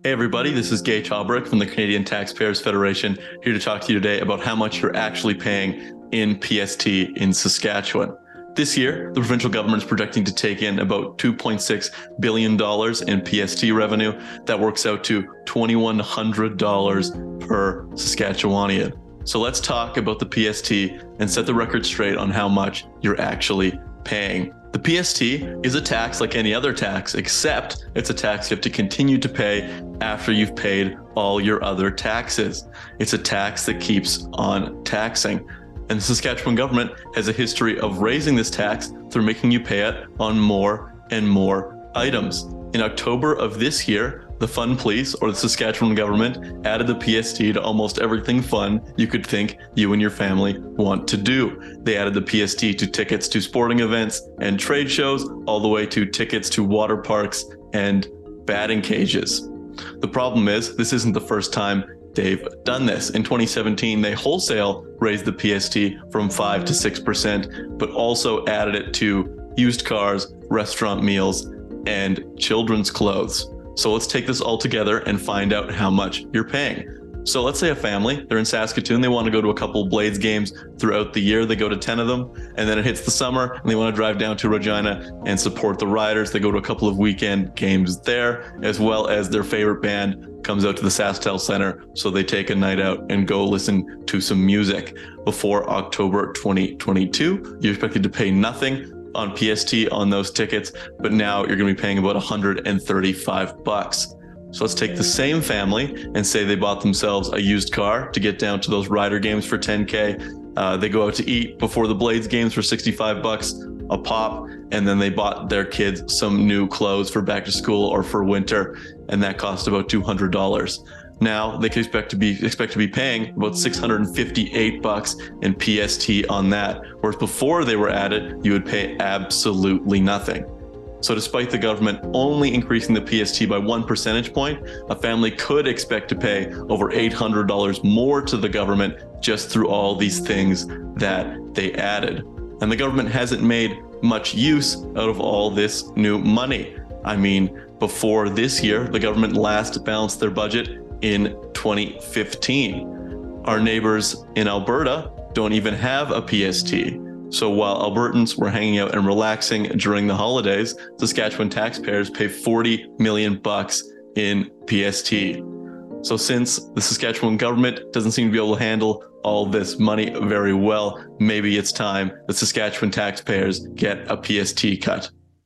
Hey everybody, this is Gay Tobrick from the Canadian Taxpayers Federation, here to talk to you today about how much you're actually paying in PST in Saskatchewan. This year, the provincial government is projecting to take in about $2.6 billion in PST revenue. That works out to $2,100 per Saskatchewanian. So let's talk about the PST and set the record straight on how much you're actually paying. The PST is a tax like any other tax, except it's a tax you have to continue to pay after you've paid all your other taxes. It's a tax that keeps on taxing. And the Saskatchewan government has a history of raising this tax through making you pay it on more and more items. In October of this year, the Fun Police, or the Saskatchewan government, added the PST to almost everything fun you could think you and your family want to do. They added the PST to tickets to sporting events and trade shows, all the way to tickets to water parks and batting cages. The problem is, this isn't the first time they've done this. In 2017, they wholesale raised the PST from 5 to 6%, but also added it to used cars, restaurant meals, and children's clothes. So let's take this all together and find out how much you're paying. So let's say a family, they're in Saskatoon, they want to go to a couple of Blades games throughout the year. They go to 10 of them, and then it hits the summer and they want to drive down to Regina and support the Riders. They go to a couple of weekend games there, as well as their favorite band comes out to the SaskTel Center. So they take a night out and go listen to some music. Before October 2022, you're expected to pay nothing on PST on those tickets, but now you're going to be paying about $135. So let's take the same family and say they bought themselves a used car to get down to those Rider games for $10K. They go out to eat before the Blades games for $65 a pop, and then they bought their kids some new clothes for back to school or for winter, and that cost about $200. Now they can expect to be paying about $658 in PST on that, whereas before they were added, you would pay absolutely nothing. So despite the government only increasing the PST by 1 percentage point, a family could expect to pay over $800 more to the government just through all these things that they added. And the government hasn't made much use out of all this new money. I mean, before this year, the government last balanced their budget in 2015. Our neighbors in Alberta don't even have a PST. So while Albertans were hanging out and relaxing during the holidays, Saskatchewan taxpayers pay $40 million in PST. So since the Saskatchewan government doesn't seem to be able to handle all this money very well, maybe it's time that Saskatchewan taxpayers get a PST cut.